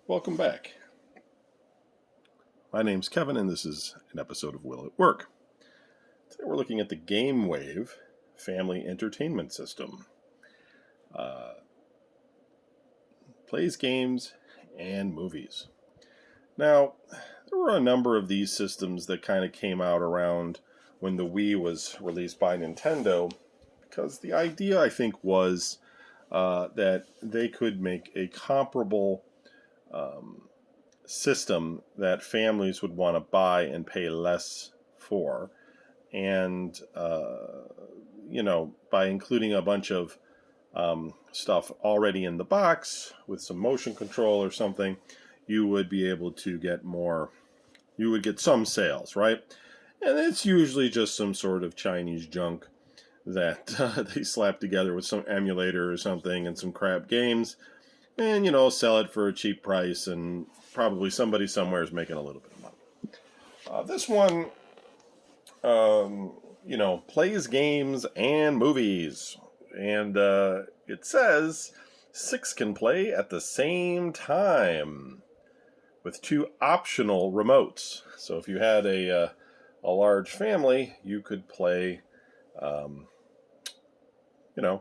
Welcome back. My name's Kevin, and this is an episode of Will at Work. Today we're looking at the GameWave family entertainment system. Plays games and movies. Now, there were a number of these systems that kind of came out around when the Wii was released by Nintendo, because the idea, I think, was that they could make a comparable system that families would want to buy and pay less for. And, by including a bunch of stuff already in the box with some motion control or something, you would be able to get more, you would get some sales, right? And it's usually just some sort of Chinese junk that they slap together with some emulator or something and some crap games and, sell it for a cheap price, and probably somebody somewhere is making a little bit of money. This one, plays games and movies. And it says 6 can play at the same time with 2 optional remotes. So if you had a large family, you could play,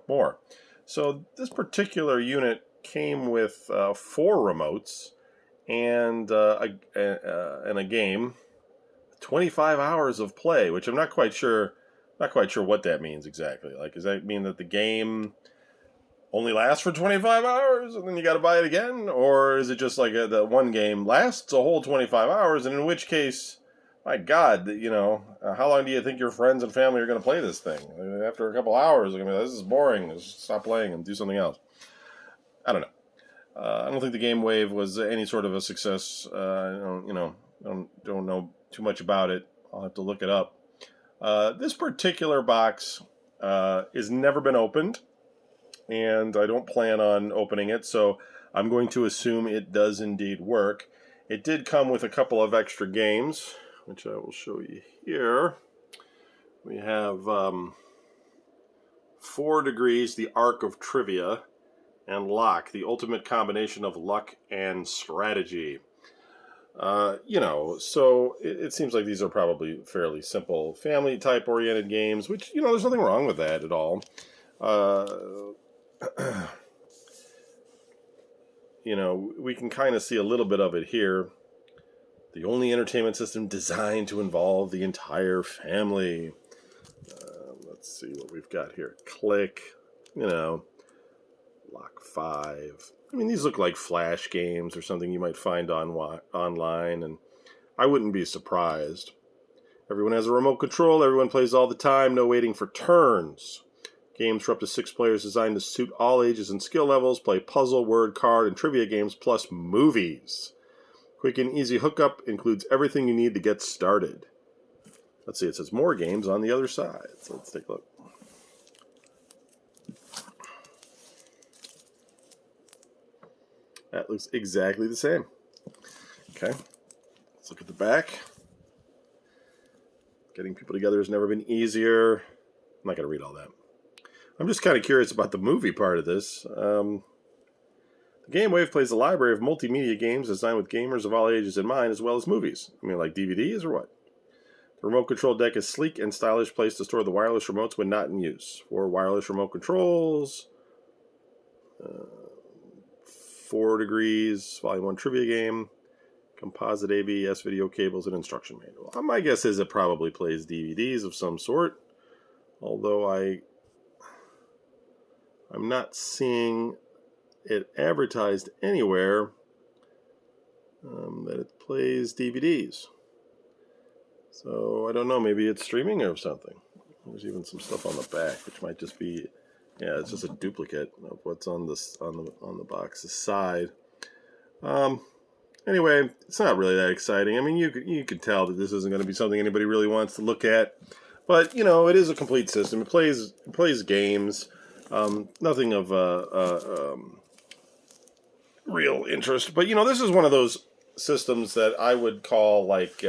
more. So this particular unit came with 4 remotes and a game, 25 hours of play, which I'm not quite sure what that means exactly. Like, does that mean that the game only lasts for 25 hours and then you got to buy it again? Or is it just like the one game lasts a whole 25 hours, and in which case, my God, how long do you think your friends and family are going to play this thing? After a couple hours, they're going to be like, this is boring, let's stop playing and do something else. I don't know. I don't think the GameWave was any sort of a success. I don't know too much about it. I'll have to look it up. This particular box has never been opened, and I don't plan on opening it, so I'm going to assume it does indeed work. It did come with a couple of extra games, which I will show you here. We have 4 Degrees, the Arc of Trivia, and Lock, the ultimate combination of luck and strategy. So it seems like these are probably fairly simple family-type oriented games, which, there's nothing wrong with that at all. We can kind of see a little bit of it here. The only entertainment system designed to involve the entire family. Let's see what we've got here. Click, Lock 5. I mean, these look like Flash games or something you might find online, and I wouldn't be surprised. Everyone has a remote control. Everyone plays all the time. No waiting for turns. Games for up to 6 players designed to suit all ages and skill levels. Play puzzle, word, card, and trivia games, plus movies. Quick and easy hookup includes everything you need to get started. Let's see, it says more games on the other side. So let's take a look. That looks exactly the same. Okay, let's look at the back. Getting people together has never been easier. I'm not going to read all that. I'm just kind of curious about the movie part of this. The GameWave plays a library of multimedia games designed with gamers of all ages in mind, as well as movies. I mean, like DVDs or what? The remote control deck is sleek and stylish place to store the wireless remotes when not in use. 4 wireless remote controls. 4 Degrees, Volume 1 trivia game, composite AVS video cables, and instruction manual. My guess is it probably plays DVDs of some sort, although I'm not seeing it advertised anywhere that it plays DVDs. So I don't know, maybe it's streaming or something. There's even some stuff on the back, which might just be, it's just a duplicate of what's on the box's side. Anyway, it's not really that exciting. I mean, you could tell that this isn't going to be something anybody really wants to look at. But it is a complete system. It plays games. Nothing of real interest. But this is one of those systems that I would call like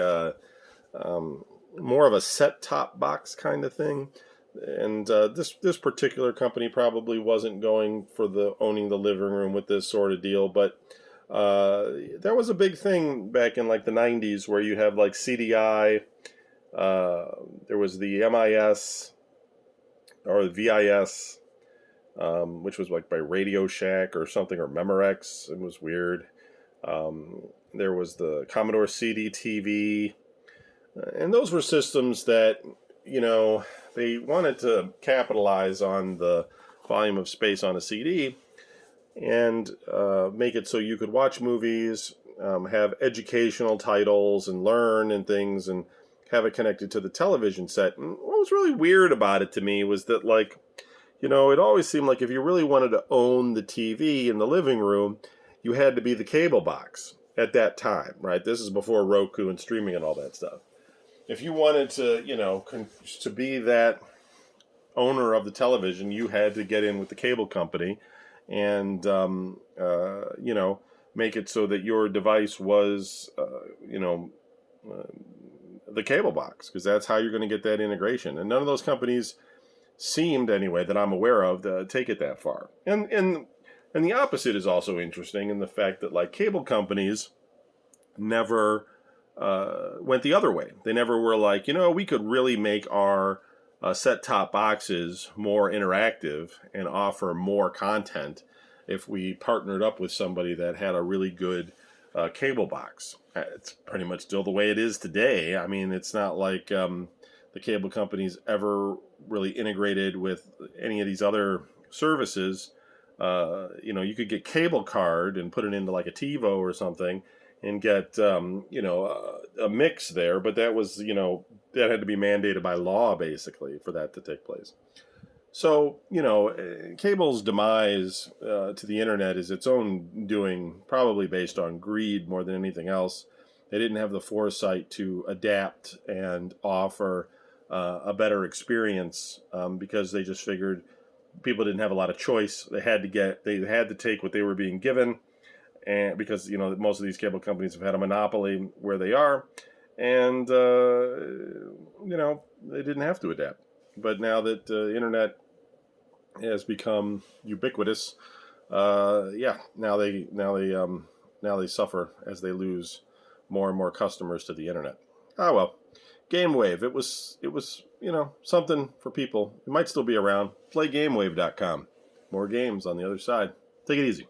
more of a set-top box kind of thing. And this particular company probably wasn't going for owning the living room with this sort of deal, but There was a big thing back in like the 90s where you have like CDI, there was the MIS or the VIS, which was like by Radio Shack or something, or Memorex. It was weird. There was the Commodore CD-TV, and those were systems that, they wanted to capitalize on the volume of space on a CD and make it so you could watch movies, have educational titles and learn and things, and have it connected to the television set. And what was really weird about it to me was that, like, it always seemed like if you really wanted to own the TV in the living room, you had to be the cable box at that time, right? This is before Roku and streaming and all that stuff. If you wanted to, to be that owner of the television, you had to get in with the cable company and, make it so that your device was, the cable box, because that's how you're going to get that integration. And none of those companies seemed, anyway, that I'm aware of, to take it that far. And the opposite is also interesting in the fact that, like, cable companies never went the other way. They never were like, we could really make our set-top boxes more interactive and offer more content if we partnered up with somebody that had a really good cable box. It's pretty much still the way it is today. I mean, it's not like the cable companies ever really integrated with any of these other services. You could get cable card and put it into like a TiVo or something and get, a mix there. But that was, that had to be mandated by law, basically, for that to take place. So, cable's demise to the internet is its own doing, probably based on greed more than anything else. They didn't have the foresight to adapt and offer a better experience because they just figured people didn't have a lot of choice. They had to take what they were being given, and because most of these cable companies have had a monopoly where they are, and they didn't have to adapt. But now that the internet has become ubiquitous, now they suffer as they lose more and more customers to the internet. Ah well, GameWave. It was something for people. It might still be around. PlayGameWave.com. More games on the other side. Take it easy.